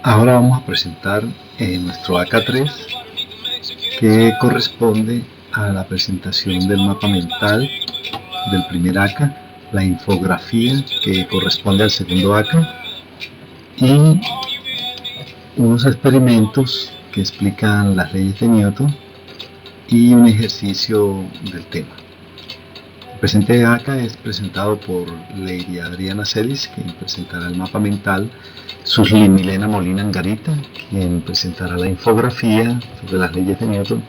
Ahora vamos a presentar nuestro AK3, que corresponde a la presentación del mapa mental del primer AK, la infografía que corresponde al segundo AK y unos experimentos que explican las leyes de Newton y un ejercicio del tema. El presente AK es presentado por Lady Adriana Celis, quien presentará el mapa mental, Susli Milena Molina Angarita, quien presentará la infografía sobre las leyes de Newton,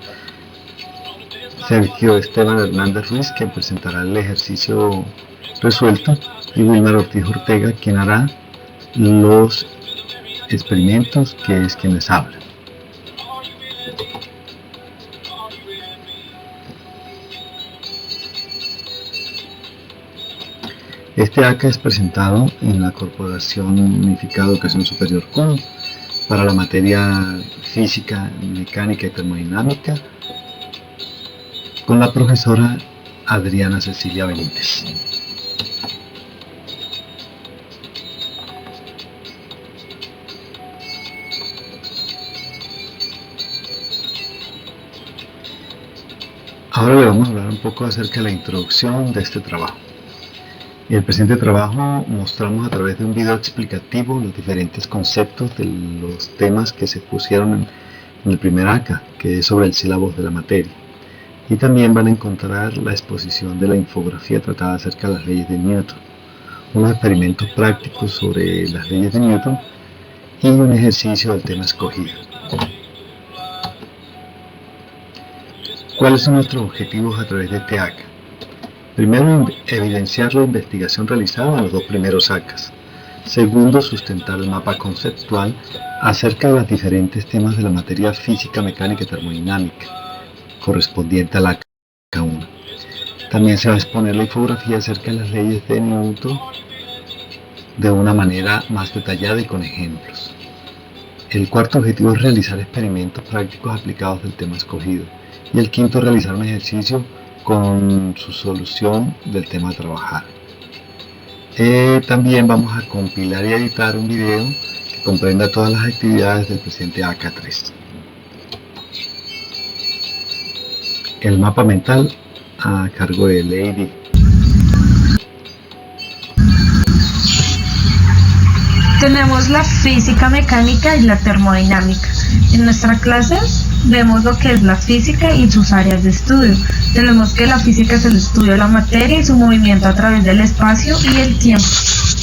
Sergio Esteban Hernández Ruiz, quien presentará el ejercicio resuelto, y Wilmar Ortiz Ortega, quien hará los experimentos, que es quien les habla. Este AK es presentado en la Corporación Unificada Educación Superior CUN para la materia Física, Mecánica y Termodinámica con la profesora Adriana Cecilia Benítez. Ahora le vamos a hablar un poco acerca de la introducción de este trabajo. En el presente trabajo mostramos a través de un video explicativo los diferentes conceptos de los temas que se pusieron en el primer AK, que es sobre el sílabus de la materia. Y también van a encontrar la exposición de la infografía tratada acerca de las leyes de Newton, unos experimentos prácticos sobre las leyes de Newton y un ejercicio del tema escogido. ¿Cuáles son nuestros objetivos a través de este AK? Primero, evidenciar la investigación realizada en los dos primeros AKs. Segundo, sustentar el mapa conceptual acerca de los diferentes temas de la materia física, mecánica y termodinámica, correspondiente al AK1. También se va a exponer la infografía acerca de las leyes de Newton de una manera más detallada y con ejemplos. El cuarto objetivo es realizar experimentos prácticos aplicados del tema escogido. Y el quinto, realizar un ejercicio con su solución del tema a trabajar. También vamos a compilar y editar un video que comprenda todas las actividades del presente AK3. El mapa mental a cargo de Lady. Tenemos la física, mecánica y la termodinámica. En nuestra clase vemos lo que es la física y sus áreas de estudio. Tenemos que la física es el estudio de la materia y su movimiento a través del espacio y el tiempo,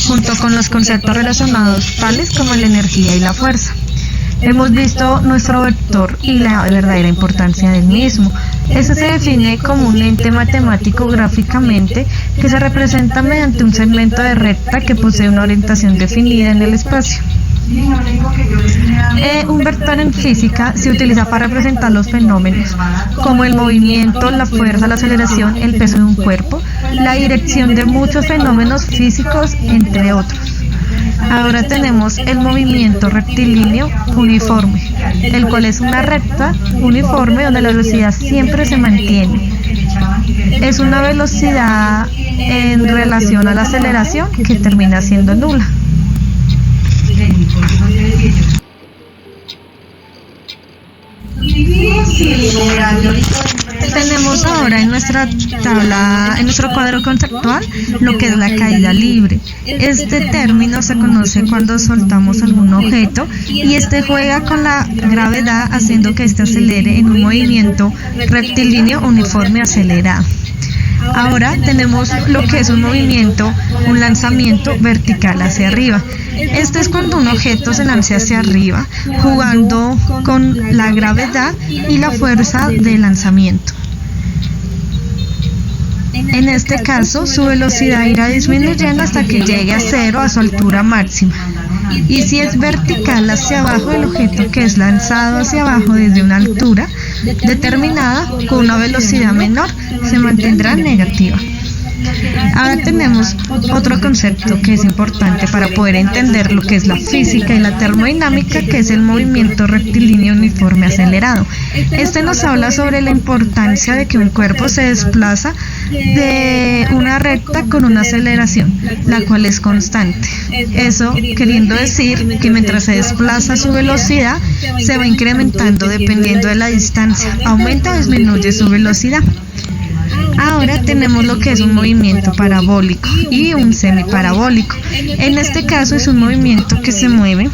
junto con los conceptos relacionados tales como la energía y la fuerza. Hemos visto nuestro vector y la verdadera importancia del mismo. Este se define como un ente matemático gráficamente que se representa mediante un segmento de recta que posee una orientación definida en el espacio. Un vector en física se utiliza para representar los fenómenos como el movimiento, la fuerza, la aceleración, el peso de un cuerpo, la dirección de muchos fenómenos físicos, entre otros. Ahora tenemos el movimiento rectilíneo uniforme, el cual es una recta uniforme donde la velocidad siempre se mantiene. Es una velocidad en relación a la aceleración que termina siendo nula. Tenemos ahora en nuestra tabla, en nuestro cuadro conceptual, lo que es la caída libre. Este término se conoce cuando soltamos algún objeto y este juega con la gravedad haciendo que este acelere en un movimiento rectilíneo uniforme acelerado. Ahora tenemos lo que es un movimiento, un lanzamiento vertical hacia arriba. Este es cuando un objeto se lanza hacia arriba, jugando con la gravedad y la fuerza de lanzamiento. En este caso, su velocidad irá disminuyendo hasta que llegue a cero a su altura máxima. Y si es vertical hacia abajo, el objeto que es lanzado hacia abajo desde una altura determinada con una velocidad menor se mantendrá negativa. Ahora tenemos otro concepto que es importante para poder entender lo que es la física y la termodinámica, que es el movimiento rectilíneo uniforme acelerado. Este nos habla sobre la importancia de que un cuerpo se desplaza de una recta con una aceleración, la cual es constante. Eso queriendo decir que mientras se desplaza su velocidad se va incrementando dependiendo de la distancia, aumenta o disminuye su velocidad. Ahora tenemos lo que es un movimiento parabólico y un semiparabólico. En este caso es un movimiento que se mueve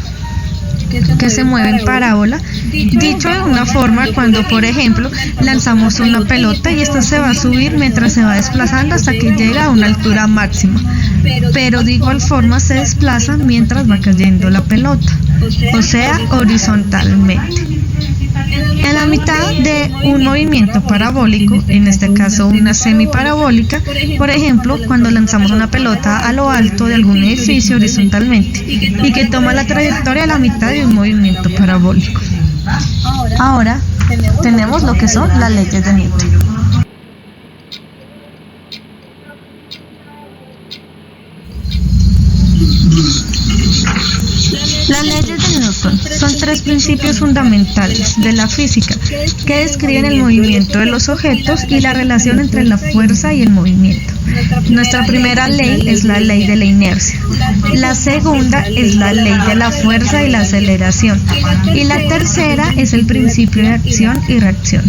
en parábola, dicho de una forma cuando, por ejemplo, lanzamos una pelota y esta se va a subir mientras se va desplazando hasta que llega a una altura máxima, pero de igual forma se desplaza mientras va cayendo la pelota, o sea, horizontalmente. En la mitad de un movimiento parabólico, en este caso una semiparabólica, por ejemplo, cuando lanzamos una pelota a lo alto de algún edificio horizontalmente y que toma la trayectoria a la mitad de un movimiento parabólico. Ahora tenemos lo que son las leyes de Newton. Las leyes de Newton son tres principios fundamentales de la física que describen el movimiento de los objetos y la relación entre la fuerza y el movimiento. Nuestra primera ley es la ley de la inercia, la segunda es la ley de la fuerza y la aceleración, y la tercera es el principio de acción y reacción.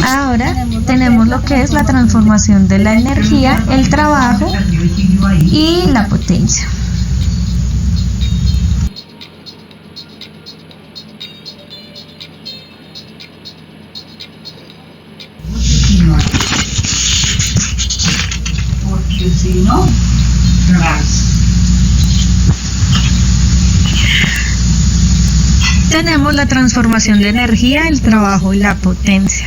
Ahora tenemos lo que es la transformación de la energía, el trabajo y la potencia. Porque si no, tenemos la transformación de energía, el trabajo y la potencia.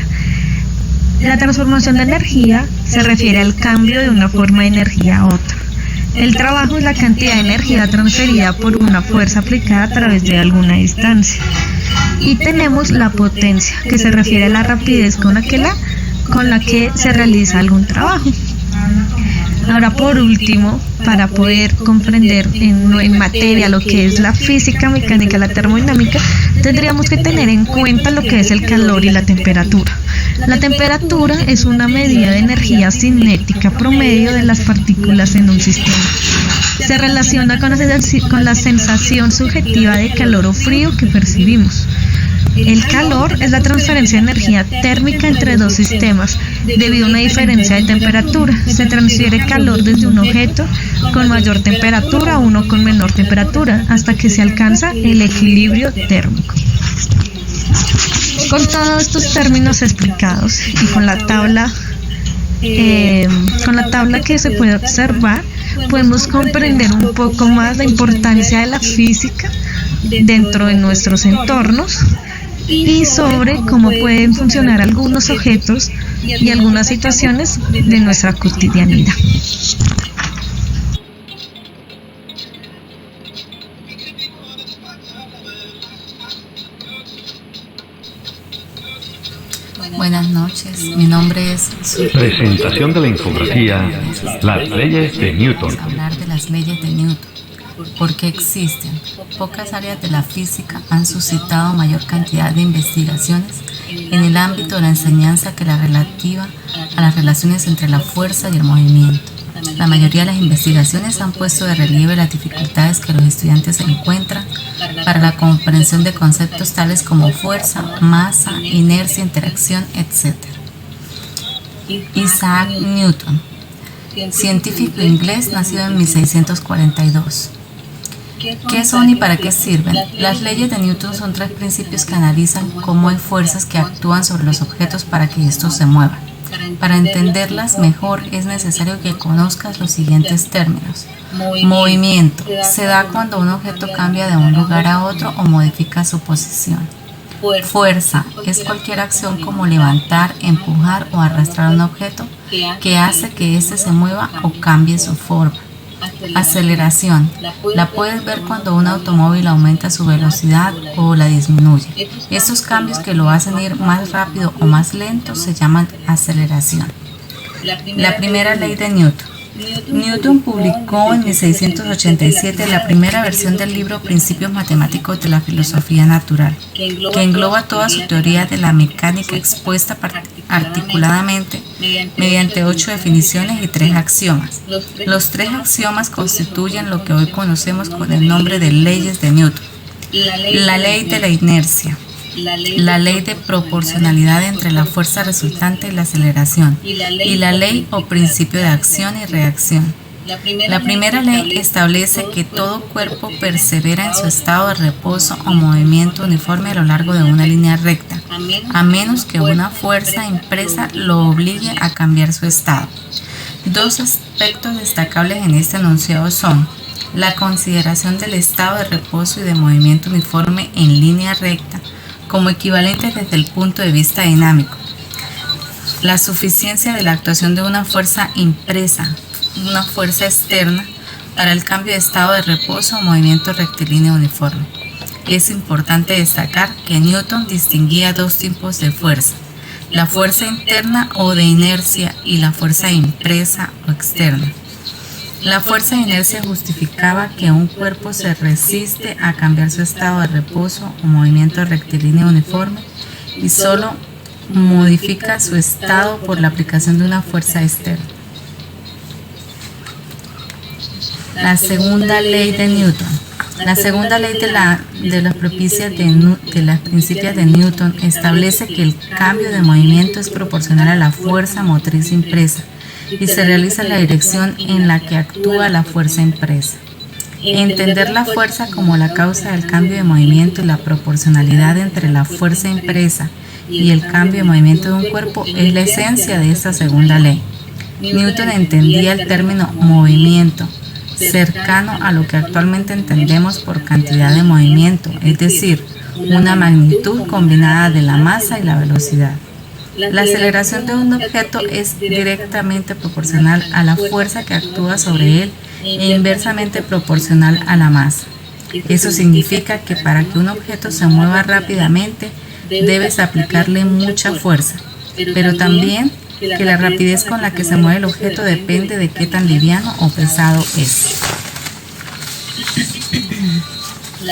La transformación de energía se refiere al cambio de una forma de energía a otra. El trabajo es la cantidad de energía transferida por una fuerza aplicada a través de alguna distancia. Y tenemos la potencia, que se refiere a la rapidez con la que se realiza algún trabajo. Ahora, por último, para poder comprender en materia lo que es la física, mecánica, la termodinámica, tendríamos que tener en cuenta lo que es el calor y la temperatura. La temperatura es una medida de energía cinética promedio de las partículas en un sistema. Se relaciona con la sensación subjetiva de calor o frío que percibimos. El calor es la transferencia de energía térmica entre dos sistemas debido a una diferencia de temperatura. Se transfiere calor desde un objeto con mayor temperatura a uno con menor temperatura hasta que se alcanza el equilibrio térmico. Con todos estos términos explicados y con la tabla que se puede observar, podemos comprender un poco más la importancia de la física dentro de nuestros entornos y sobre cómo pueden funcionar algunos objetos y algunas situaciones de nuestra cotidianidad. Buenas noches, mi nombre es... Presentación de la infografía, las leyes de Newton. Vamos a hablar de las leyes de Newton. Porque existen. Pocas áreas de la física han suscitado mayor cantidad de investigaciones en el ámbito de la enseñanza que la relativa a las relaciones entre la fuerza y el movimiento. La mayoría de las investigaciones han puesto de relieve las dificultades que los estudiantes encuentran para la comprensión de conceptos tales como fuerza, masa, inercia, interacción, etc. Isaac Newton, científico inglés nacido en 1642. ¿Qué son y para qué sirven? Las leyes de Newton son tres principios que analizan cómo hay fuerzas que actúan sobre los objetos para que estos se muevan. Para entenderlas mejor es necesario que conozcas los siguientes términos. Movimiento. Se da cuando un objeto cambia de un lugar a otro o modifica su posición. Fuerza. Es cualquier acción como levantar, empujar o arrastrar un objeto que hace que éste se mueva o cambie su forma. Aceleración. La puedes ver cuando un automóvil aumenta su velocidad o la disminuye. Estos cambios que lo hacen ir más rápido o más lento se llaman aceleración. La primera ley de Newton. Newton publicó en 1687 la primera versión del libro Principios Matemáticos de la Filosofía Natural, que engloba toda su teoría de la mecánica expuesta articuladamente mediante 8 definiciones y 3 axiomas. Los 3 axiomas constituyen lo que hoy conocemos con el nombre de leyes de Newton: la ley de la inercia, la ley de proporcionalidad entre la fuerza resultante y la aceleración, y la ley o principio de acción y reacción. La primera ley establece que todo cuerpo persevera en su estado de reposo o movimiento uniforme a lo largo de una línea recta, a menos que una fuerza impresa lo obligue a cambiar su estado. Dos aspectos destacables en este enunciado son la consideración del estado de reposo y de movimiento uniforme en línea recta como equivalentes desde el punto de vista dinámico, la suficiencia de la actuación de una fuerza impresa, una fuerza externa, para el cambio de estado de reposo o movimiento rectilíneo uniforme. Es importante destacar que Newton distinguía 2 tipos de fuerza: la fuerza interna o de inercia y la fuerza impresa o externa. La fuerza de inercia justificaba que un cuerpo se resiste a cambiar su estado de reposo o movimiento rectilíneo uniforme y solo modifica su estado por la aplicación de una fuerza externa. La segunda ley de Newton. La segunda ley de las principios de Newton establece que el cambio de movimiento es proporcional a la fuerza motriz impresa y se realiza en la dirección en la que actúa la fuerza impresa. Entender la fuerza como la causa del cambio de movimiento y la proporcionalidad entre la fuerza impresa y el cambio de movimiento de un cuerpo es la esencia de esta segunda ley. Newton entendía el término movimiento cercano a lo que actualmente entendemos por cantidad de movimiento, es decir, una magnitud combinada de la masa y la velocidad. La aceleración de un objeto es directamente proporcional a la fuerza que actúa sobre él e inversamente proporcional a la masa. Eso significa que para que un objeto se mueva rápidamente debes aplicarle mucha fuerza, pero también que la rapidez con la que se mueve el objeto depende de qué tan liviano o pesado es.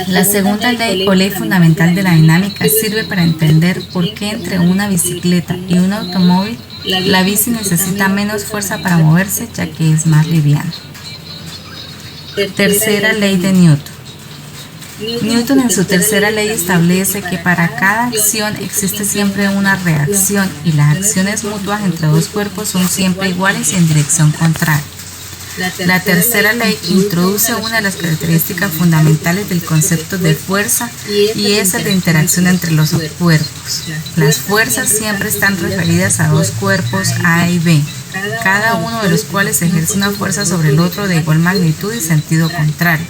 La segunda ley o ley fundamental de la dinámica sirve para entender por qué entre una bicicleta y un automóvil la bici necesita menos fuerza para moverse, ya que es más liviana. Tercera ley de Newton. Newton en su tercera ley establece que para cada acción existe siempre una reacción y las acciones mutuas entre 2 cuerpos son siempre iguales y en dirección contraria. La tercera ley introduce una de las características fundamentales del concepto de fuerza y es la interacción entre los cuerpos. Las fuerzas siempre están referidas a 2 cuerpos A y B, cada uno de los cuales ejerce una fuerza sobre el otro de igual magnitud y sentido contrario.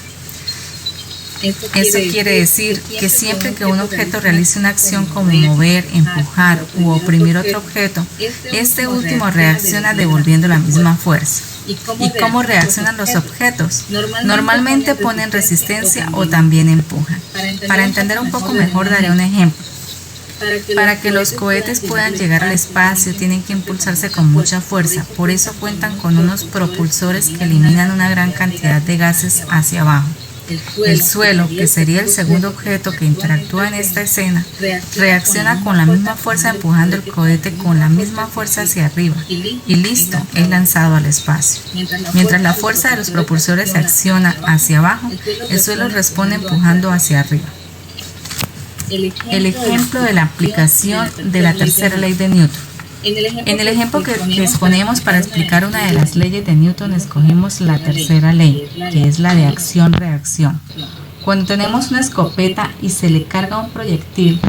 Esto quiere decir que siempre que un objeto realice una acción como mover, empujar u oprimir otro objeto, este último reacciona devolviendo la misma fuerza. ¿Y cómo reaccionan los objetos? Normalmente ponen resistencia o también empujan. Para entender un poco mejor daré un ejemplo. Para que los cohetes puedan llegar al espacio tienen que impulsarse con mucha fuerza, por eso cuentan con unos propulsores que eliminan una gran cantidad de gases hacia abajo. El suelo, que sería el segundo objeto que interactúa en esta escena, reacciona con la misma fuerza empujando el cohete con la misma fuerza hacia arriba y listo, es lanzado al espacio. Mientras la fuerza de los propulsores acciona hacia abajo, el suelo responde empujando hacia arriba. El ejemplo de la aplicación de la tercera ley de Newton. En el ejemplo que exponemos para explicar una de las leyes de Newton, escogimos la tercera ley, que es la de acción-reacción. Cuando tenemos una escopeta y se le carga un proyectil,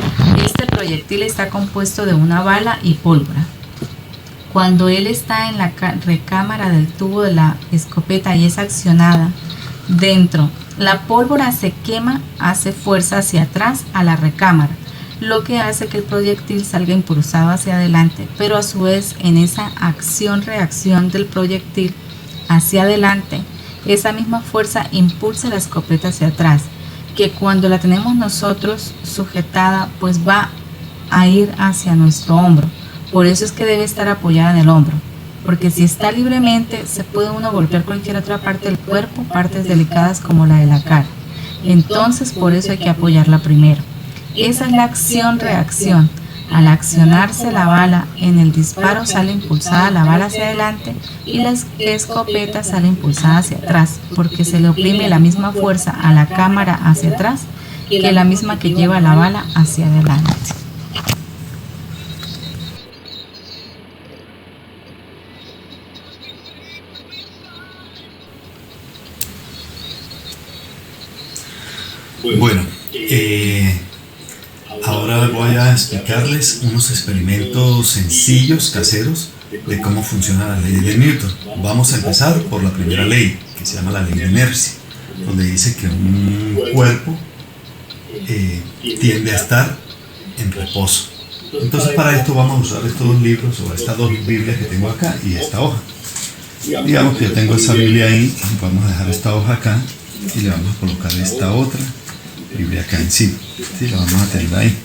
este proyectil está compuesto de una bala y pólvora. Cuando él está en la recámara del tubo de la escopeta y es accionada dentro, la pólvora se quema, hace fuerza hacia atrás a la recámara, lo que hace que el proyectil salga impulsado hacia adelante, pero a su vez en esa acción-reacción del proyectil hacia adelante, esa misma fuerza impulsa la escopeta hacia atrás, que cuando la tenemos nosotros sujetada, pues va a ir hacia nuestro hombro. Por eso es que debe estar apoyada en el hombro. porque si está libremente se puede uno golpear cualquier otra parte del cuerpo, partes delicadas como la de la cara. Entonces por eso hay que apoyarla primero. Esa es la acción-reacción. Al accionarse la bala en el disparo sale impulsada la bala hacia adelante y la escopeta sale impulsada hacia atrás, porque se le oprime la misma fuerza a la cámara hacia atrás que la misma que lleva la bala hacia adelante. Bueno, ahora voy a explicarles unos experimentos sencillos, caseros, de cómo funciona la ley de Newton. Vamos a empezar por la primera ley, que se llama la ley de inercia, donde dice que un cuerpo tiende a estar en reposo. Entonces para esto vamos a usar estos dos libros, o estas dos Biblias que tengo acá y esta hoja. Digamos que yo tengo esa Biblia ahí, vamos a dejar esta hoja acá y le vamos a colocar esta otra Biblia acá encima. Sí, la vamos a tener ahí.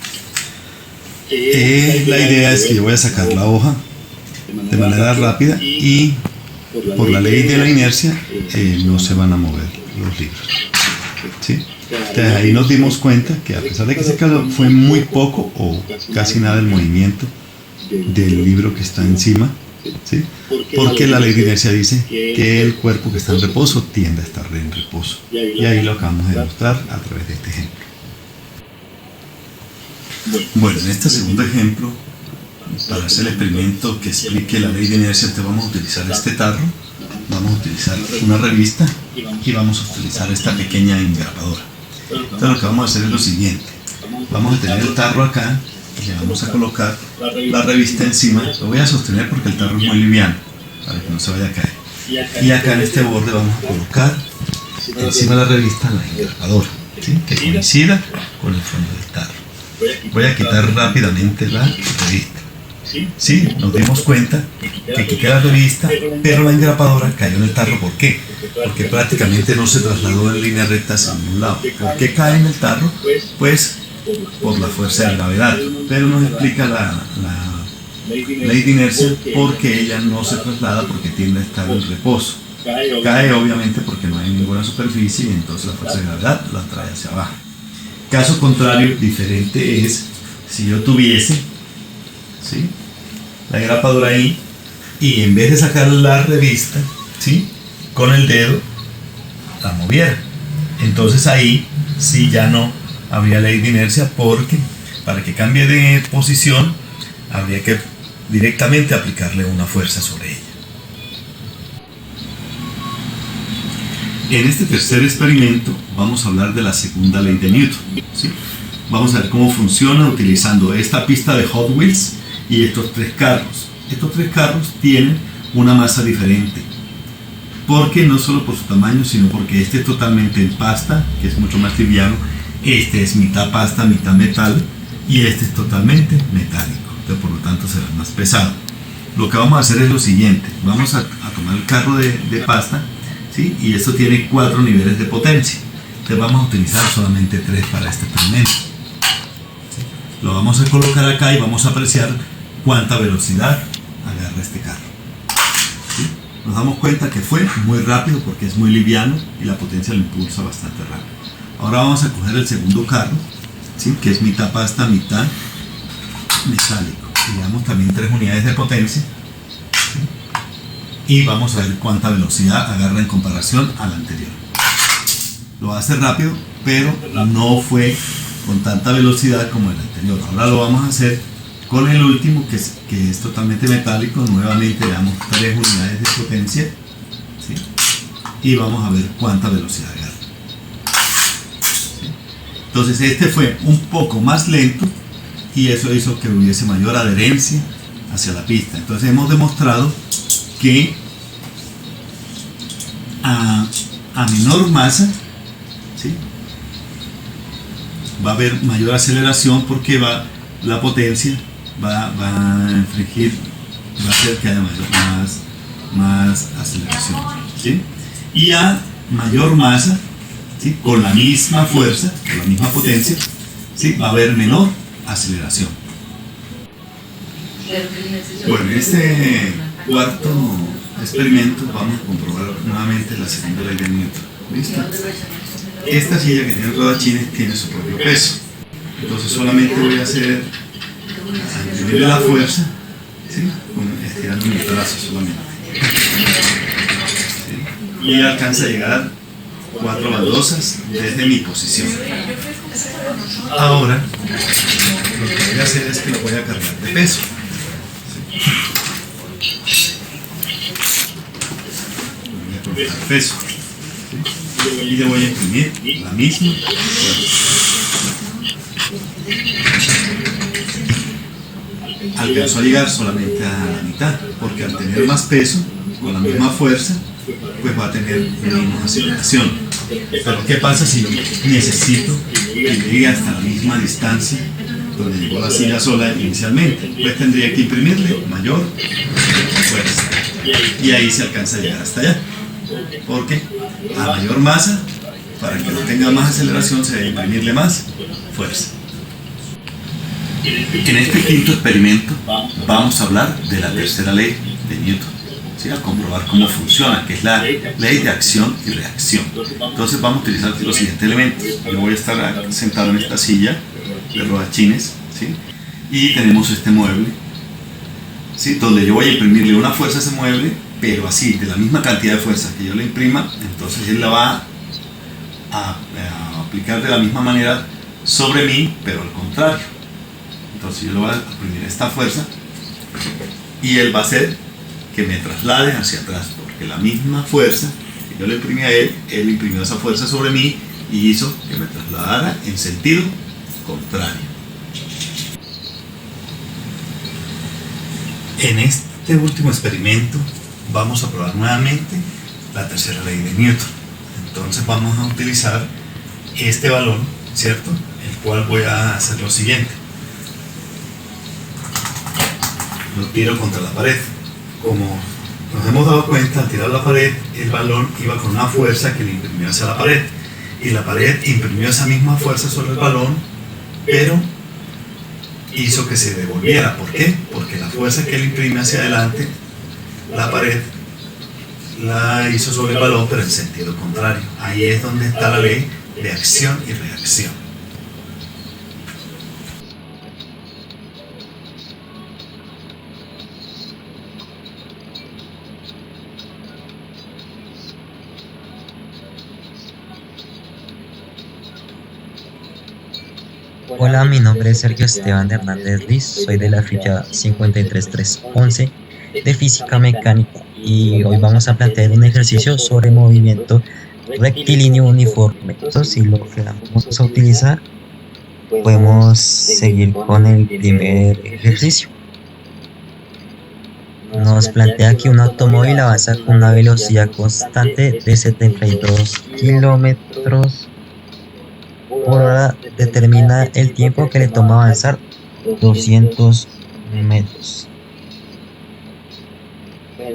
La idea es que yo voy a sacar la hoja de manera rápida y por la ley de la inercia no se van a mover los libros. ¿Sí? Entonces ahí nos dimos cuenta que a pesar de que se quedó, fue muy poco o casi nada el movimiento del libro que está encima, ¿sí? Porque la ley de inercia dice que el cuerpo que está en reposo tiende a estar en reposo. Y ahí lo acabamos de demostrar a través de este ejemplo. Bueno, en este segundo ejemplo, para hacer el experimento que explique la ley de inercia, te vamos a utilizar este tarro, vamos a utilizar una revista y vamos a utilizar esta pequeña engrapadora. Entonces lo que vamos a hacer es lo siguiente: vamos a tener el tarro acá y le vamos a colocar la revista encima. Lo voy a sostener porque el tarro es muy liviano para que no se vaya a caer. Y acá en este borde vamos a colocar encima de la revista la engrapadora, ¿sí? Que coincida con el fondo del tarro. Voy a quitar rápidamente la revista. Sí, nos dimos cuenta que quité la revista, pero la engrapadora cayó en el tarro. ¿Por qué? Porque prácticamente no se trasladó en línea recta hacia ningún lado. ¿Por qué cae en el tarro? Pues por la fuerza de gravedad. Pero nos explica la ley de inercia porque ella no se traslada porque tiende a estar en reposo. Cae obviamente porque no hay ninguna superficie y entonces la fuerza de gravedad la trae hacia abajo. Caso contrario, diferente es si yo tuviese, ¿sí?, la engrapadora ahí y en vez de sacar la revista, ¿sí?, con el dedo la moviera. Entonces ahí sí ya no habría ley de inercia, porque para que cambie de posición habría que directamente aplicarle una fuerza sobre ella. En este tercer experimento vamos a hablar de la segunda ley de Newton, ¿sí? Vamos a ver cómo funciona utilizando esta pista de Hot Wheels y estos tres carros. Estos tres carros tienen una masa diferente, porque no solo por su tamaño, sino porque este es totalmente en pasta, que es mucho más liviano. Este es mitad pasta, mitad metal, y este es totalmente metálico, entonces por lo tanto será más pesado. Lo que vamos a hacer es lo siguiente: vamos a tomar el carro de pasta, ¿sí?, y esto tiene 4 niveles de potencia. Entonces vamos a utilizar solamente 3 para este experimento. ¿Sí? Lo vamos a colocar acá y vamos a apreciar cuánta velocidad agarra este carro. ¿Sí? Nos damos cuenta que fue muy rápido porque es muy liviano y la potencia lo impulsa bastante rápido. Ahora vamos a coger el segundo carro, ¿sí?, que es mitad pasta, mitad metálico. Y le damos también 3 unidades de potencia, ¿sí?, y vamos a ver cuánta velocidad agarra en comparación a la anterior. Lo hace rápido, pero no fue con tanta velocidad como el anterior. Ahora lo vamos a hacer con el último, que es totalmente metálico. Nuevamente le damos 3 unidades de potencia, ¿sí?, y vamos a ver cuánta velocidad agarra. ¿Sí? Entonces este fue un poco más lento y eso hizo que hubiese mayor adherencia hacia la pista. Entonces hemos demostrado que a menor masa, ¿sí?, va a haber mayor aceleración, porque la potencia va a infligir, va a hacer que haya más aceleración, ¿sí? Y a mayor masa, ¿sí?, con la misma fuerza, con la misma potencia, ¿sí?, va a haber menor aceleración. Bueno, en este cuarto experimento vamos a comprobar nuevamente la segunda ley de Newton. ¿Listo? Esta silla que tiene rodachines tiene su propio peso. Entonces solamente voy a hacer a imprimirle la fuerza, ¿sí? Estirando mi brazo solamente. ¿Sí? Y alcanza a llegar 4 baldosas desde mi posición. Ahora lo que voy a hacer es que lo voy a cargar de peso. Voy a colocar peso. ¿Sí? Y le voy a imprimir la misma fuerza. Alcanzó a llegar solamente a la mitad, porque al tener más peso, con la misma fuerza, pues va a tener menos aceleración. Pero ¿qué pasa si yo necesito que llegue hasta la misma distancia donde llegó la silla sola inicialmente? Pues tendría que imprimirle mayor fuerza. Y ahí se alcanza a llegar hasta allá. Porque a mayor masa, para que no tenga más aceleración, se debe imprimirle más fuerza. En este quinto experimento vamos a hablar de la tercera ley de Newton, ¿sí? A comprobar cómo funciona, que es la ley de acción y reacción. Entonces vamos a utilizar los siguientes elementos. Yo voy a estar sentado en esta silla de rodachines, ¿sí? Y tenemos este mueble, ¿sí? Donde yo voy a imprimirle una fuerza a ese mueble, pero así, de la misma cantidad de fuerza que yo le imprima, entonces él la va a aplicar de la misma manera sobre mí, pero al contrario. Entonces yo le voy a imprimir esta fuerza y él va a hacer que me traslade hacia atrás, porque la misma fuerza que yo le imprimí a él imprimió esa fuerza sobre mí y hizo que me trasladara en sentido contrario. En este último experimento vamos a probar nuevamente la tercera ley de Newton. Entonces vamos a utilizar este balón, ¿cierto? El cual voy a hacer lo siguiente. Lo tiro contra la pared. Como nos hemos dado cuenta, al tirar la pared, el balón iba con una fuerza que le imprimió hacia la pared. Y la pared imprimió esa misma fuerza sobre el balón, pero hizo que se devolviera. ¿Por qué? Porque la fuerza que él imprime hacia adelante, la pared la hizo sobre el balón, pero en sentido contrario. Ahí es donde está la ley de acción y reacción. Hola, mi nombre es Sergio Esteban Hernández Liz, soy de la ficha 53311 de Física Mecánica y hoy vamos a plantear un ejercicio sobre movimiento rectilíneo uniforme. Entonces, si lo que vamos a utilizar, podemos seguir con el primer ejercicio. Nos plantea que un automóvil avanza con una velocidad constante de 72 kilómetros por hora. Determina el tiempo que le toma avanzar 200 metros.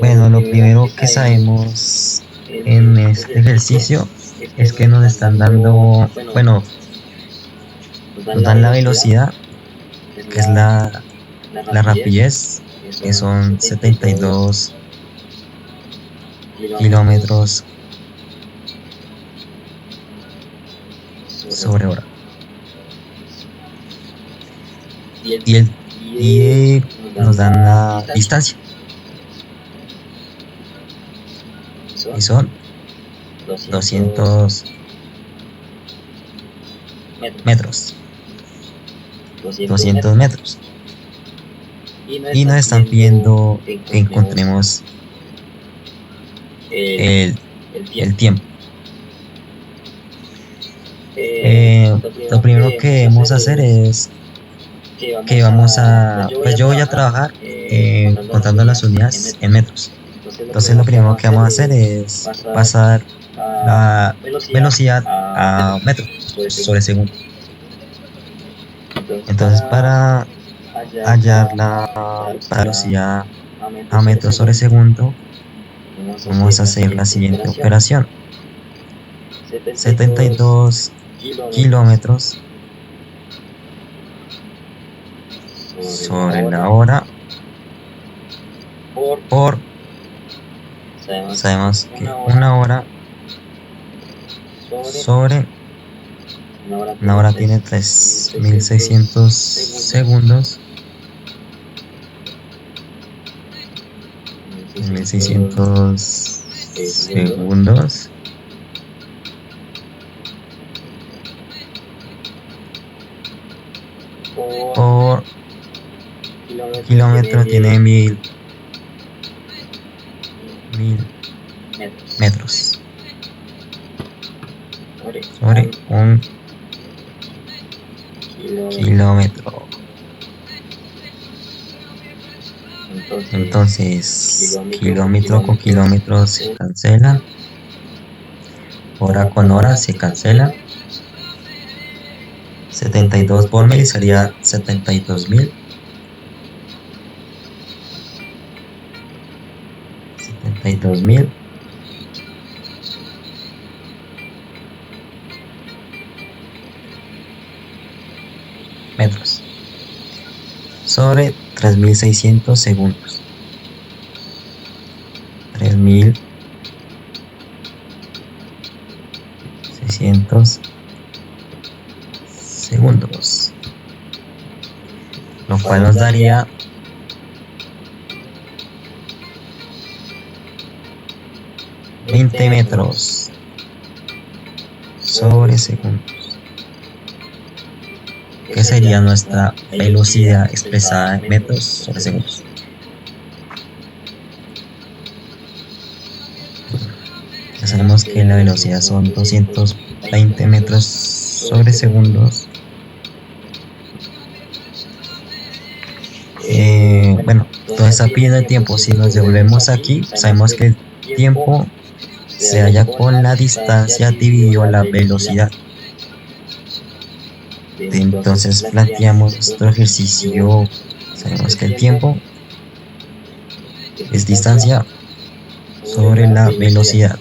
Bueno, lo primero que sabemos en este ejercicio es que nos están dando, nos dan la velocidad, que es la rapidez, que son 72 kilómetros sobre hora. Y nos dan la distancia, y son 200 metros. 200 metros. Y nos están pidiendo que encontremos el tiempo. Lo primero que debemos hacer es que vamos a, pues yo voy a trabajar contando las unidades en metros. Entonces lo primero que vamos a hacer es pasar la velocidad a metros sobre segundo. Entonces para hallar la velocidad a metros sobre segundo, vamos a hacer la siguiente operación: 72 kilómetros sobre la hora por Sabemos que una hora sobre una hora tiene 3600 segundos. 3600 segundos por kilómetro tiene 1000 metros sobre un kilómetro. Entonces, kilómetro con kilómetro se cancela, hora con hora se cancela. 72 por mil sería 72.000. 72.000 metros sobre 3600 segundos. 3600 segundos, lo cual nos daría 20 metros sobre segundos, que sería nuestra velocidad expresada en metros sobre segundos. Ya sabemos que la velocidad son 220 metros sobre segundos. Bueno, toda esa pérdida de tiempo, si nos devolvemos aquí, sabemos que el tiempo se halla con la distancia dividido la velocidad. Entonces planteamos nuestro ejercicio. Sabemos que el tiempo es distancia sobre la velocidad.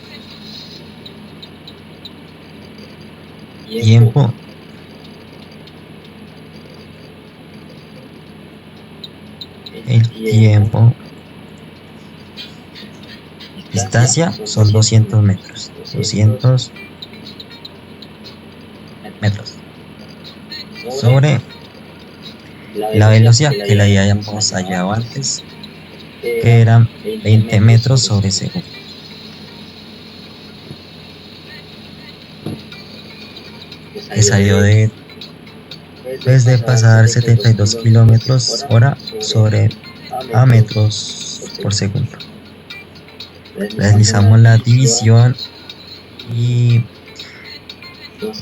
Tiempo distancia son 200 metros. 200 metros sobre la velocidad que la habíamos hallado antes, que eran 20 metros sobre segundo. Que salió de pasar 72 kilómetros hora sobre a metros por segundo. Realizamos la división y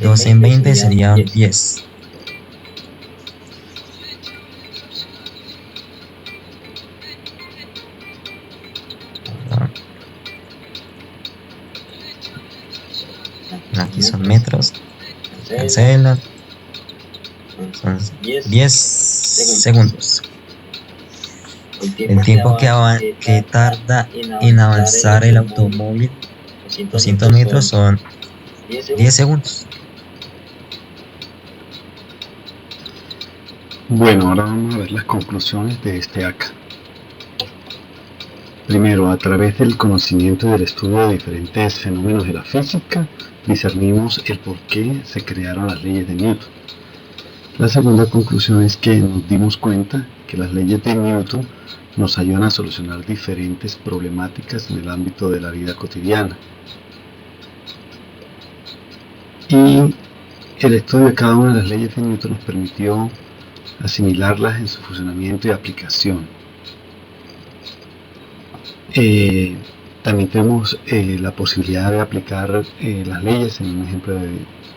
2 en 20 serían 10. Aquí son metros, cancelan, son 10 segundos. El tiempo que tarda en avanzar el automóvil 200 metros son 10 segundos. Bueno, ahora vamos a ver las conclusiones de este acta. Primero, a través del conocimiento y del estudio de diferentes fenómenos de la física, discernimos el por qué se crearon las leyes de Newton. La segunda conclusión es que nos dimos cuenta que las leyes de Newton nos ayudan a solucionar diferentes problemáticas en el ámbito de la vida cotidiana. Y el estudio de cada una de las leyes de Newton nos permitió asimilarlas en su funcionamiento y aplicación. También tenemos la posibilidad de aplicar las leyes en un ejemplo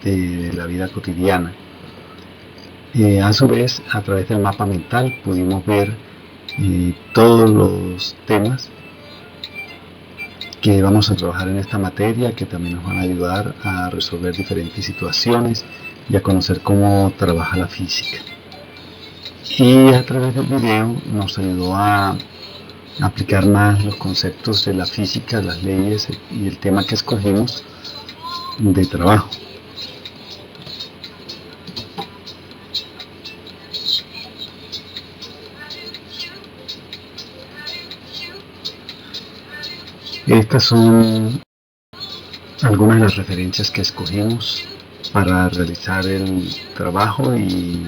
de la vida cotidiana. A su vez, a través del mapa mental pudimos ver todos los temas que vamos a trabajar en esta materia, que también nos van a ayudar a resolver diferentes situaciones y a conocer cómo trabaja la física. Y a través del video nos ayudó a aplicar más los conceptos de la física, las leyes y el tema que escogimos de trabajo. Estas son algunas de las referencias que escogimos para realizar el trabajo y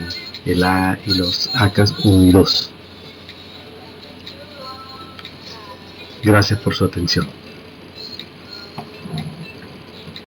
los ACAS 1 y 2. Gracias por su atención.